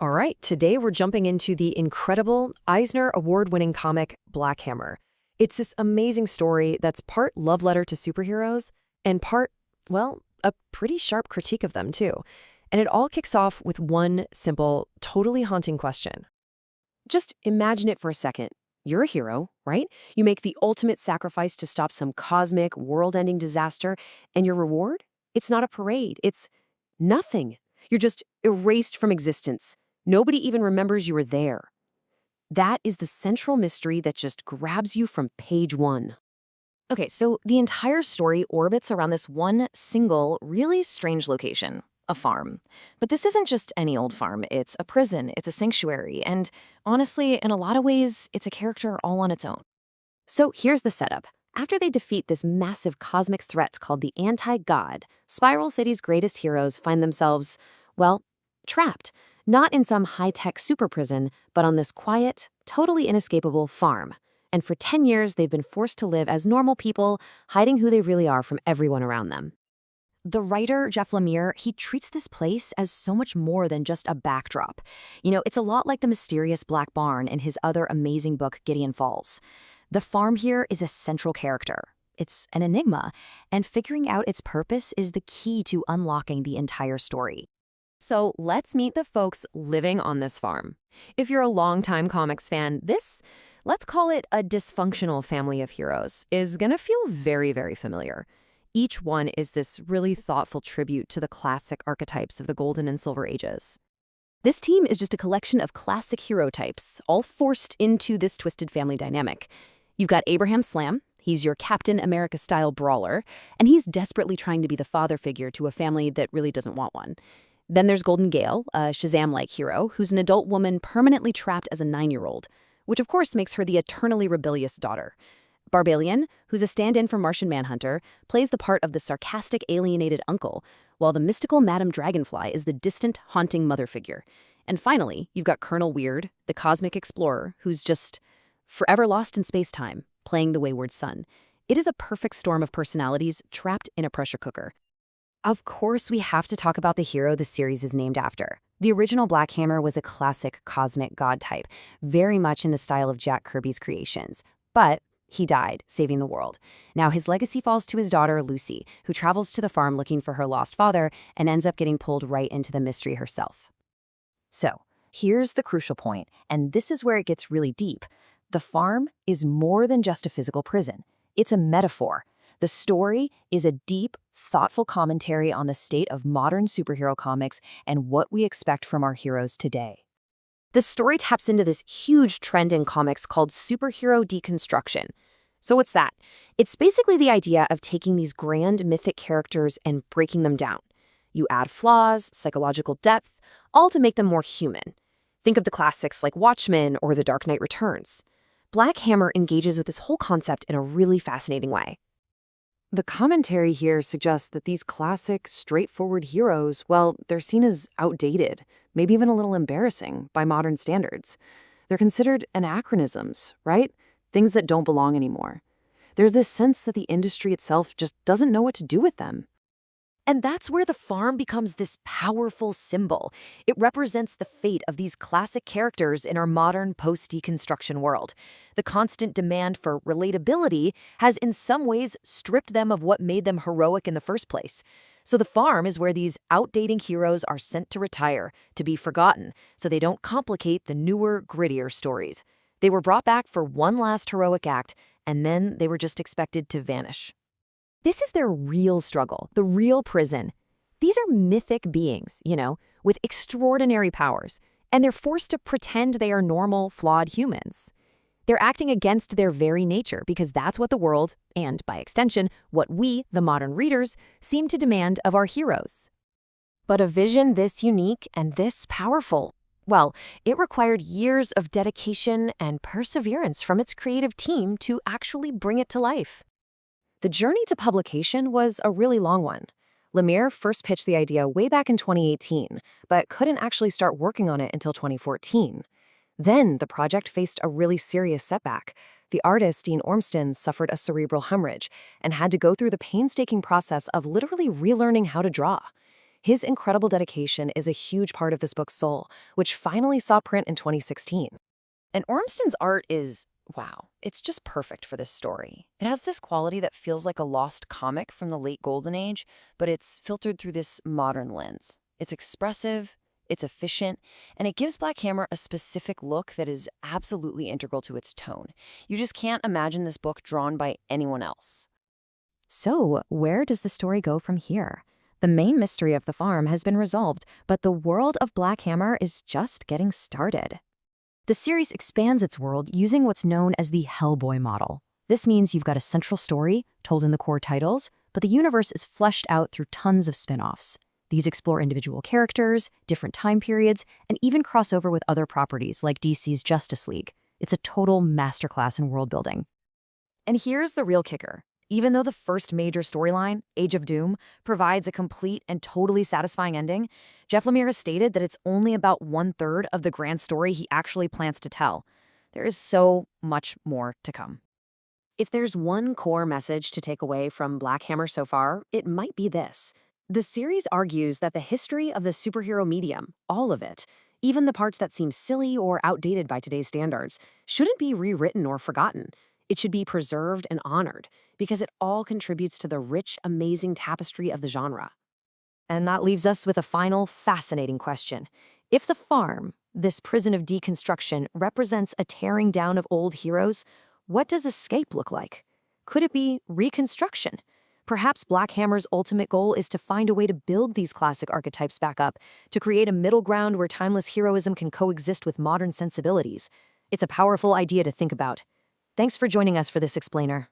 All right, today we're jumping into the incredible Eisner Award-winning comic Black Hammer. It's this amazing story that's part love letter to superheroes and part, well, a pretty sharp critique of them, too. And it all kicks off with one simple, totally haunting question. Just imagine it for a second. You're a hero, right? You make the ultimate sacrifice to stop some cosmic, world-ending disaster, and your reward? It's not a parade. It's nothing. You're just erased from existence. Nobody even remembers you were there. That is the central mystery that just grabs you from page one. Okay, so the entire story orbits around this one single, really strange location, a farm. But this isn't just any old farm. It's a prison, it's a sanctuary, and honestly, in a lot of ways, it's a character all on its own. So here's the setup. After they defeat this massive cosmic threat called the Anti-God, Spiral City's greatest heroes find themselves, well, trapped. Not in some high-tech super prison, but on this quiet, totally inescapable farm. And for 10 years, they've been forced to live as normal people, hiding who they really are from everyone around them. The writer, Jeff Lemire, he treats this place as so much more than just a backdrop. You know, it's a lot like the mysterious Black Barn in his other amazing book, Gideon Falls. The farm here is a central character. It's an enigma, and figuring out its purpose is the key to unlocking the entire story. So let's meet the folks living on this farm. If you're a longtime comics fan, this, let's call it a dysfunctional family of heroes, is gonna feel very, very familiar. Each one is this really thoughtful tribute to the classic archetypes of the Golden and Silver Ages. This team is just a collection of classic hero types, all forced into this twisted family dynamic. You've got Abraham Slam. He's your Captain America-style brawler, and he's desperately trying to be the father figure to a family that really doesn't want one. Then there's Golden Gale, a Shazam-like hero, who's an adult woman permanently trapped as a 9-year-old, which of course makes her the eternally rebellious daughter. Barbalian, who's a stand-in for Martian Manhunter, plays the part of the sarcastic, alienated uncle, while the mystical Madame Dragonfly is the distant, haunting mother figure. And finally, you've got Colonel Weird, the cosmic explorer, who's just forever lost in space-time, playing the wayward son. It is a perfect storm of personalities trapped in a pressure cooker. Of course, we have to talk about the hero the series is named after. The original Black Hammer was a classic cosmic god type, very much in the style of Jack Kirby's creations. But he died, saving the world. Now his legacy falls to his daughter, Lucy, who travels to the farm looking for her lost father and ends up getting pulled right into the mystery herself. So, here's the crucial point, and this is where it gets really deep. The farm is more than just a physical prison. It's a metaphor. The story is a deep, thoughtful commentary on the state of modern superhero comics and what we expect from our heroes today. The story taps into this huge trend in comics called superhero deconstruction. So what's that? It's basically the idea of taking these grand mythic characters and breaking them down. You add flaws, psychological depth, all to make them more human. Think of the classics like Watchmen or The Dark Knight Returns. Black Hammer engages with this whole concept in a really fascinating way. The commentary here suggests that these classic, straightforward heroes, well, they're seen as outdated, maybe even a little embarrassing by modern standards. They're considered anachronisms, right? Things that don't belong anymore. There's this sense that the industry itself just doesn't know what to do with them. And that's where the farm becomes this powerful symbol. It represents the fate of these classic characters in our modern post-deconstruction world. The constant demand for relatability has in some ways stripped them of what made them heroic in the first place. So the farm is where these outdating heroes are sent to retire, to be forgotten, so they don't complicate the newer, grittier stories. They were brought back for one last heroic act, and then they were just expected to vanish. This is their real struggle, the real prison. These are mythic beings, with extraordinary powers, and they're forced to pretend they are normal, flawed humans. They're acting against their very nature because that's what the world, and by extension, what we, the modern readers, seem to demand of our heroes. But a vision this unique and this powerful, well, it required years of dedication and perseverance from its creative team to actually bring it to life. The journey to publication was a really long one. Lemire first pitched the idea way back in 2018, but couldn't actually start working on it until 2014. Then the project faced a really serious setback. The artist, Dean Ormston, suffered a cerebral hemorrhage and had to go through the painstaking process of literally relearning how to draw. His incredible dedication is a huge part of this book's soul, which finally saw print in 2016. And Ormston's art is, wow, it's just perfect for this story. It has this quality that feels like a lost comic from the late Golden Age, but it's filtered through this modern lens. It's expressive, it's efficient, and it gives Black Hammer a specific look that is absolutely integral to its tone. You just can't imagine this book drawn by anyone else. So, where does the story go from here? The main mystery of the farm has been resolved, but the world of Black Hammer is just getting started. The series expands its world using what's known as the Hellboy model. This means you've got a central story, told in the core titles, but the universe is fleshed out through tons of spin-offs. These explore individual characters, different time periods, and even cross over with other properties like DC's Justice League. It's a total masterclass in world building. And here's the real kicker. Even though the first major storyline, Age of Doom, provides a complete and totally satisfying ending, Jeff Lemire has stated that it's only about 1/3 of the grand story he actually plans to tell. There is so much more to come. If there's one core message to take away from Black Hammer so far, it might be this. The series argues that the history of the superhero medium, all of it, even the parts that seem silly or outdated by today's standards, shouldn't be rewritten or forgotten. It should be preserved and honored, because it all contributes to the rich, amazing tapestry of the genre. And that leaves us with a final, fascinating question. If the farm, this prison of deconstruction, represents a tearing down of old heroes, what does escape look like? Could it be reconstruction? Perhaps Black Hammer's ultimate goal is to find a way to build these classic archetypes back up, to create a middle ground where timeless heroism can coexist with modern sensibilities. It's a powerful idea to think about. Thanks for joining us for this explainer.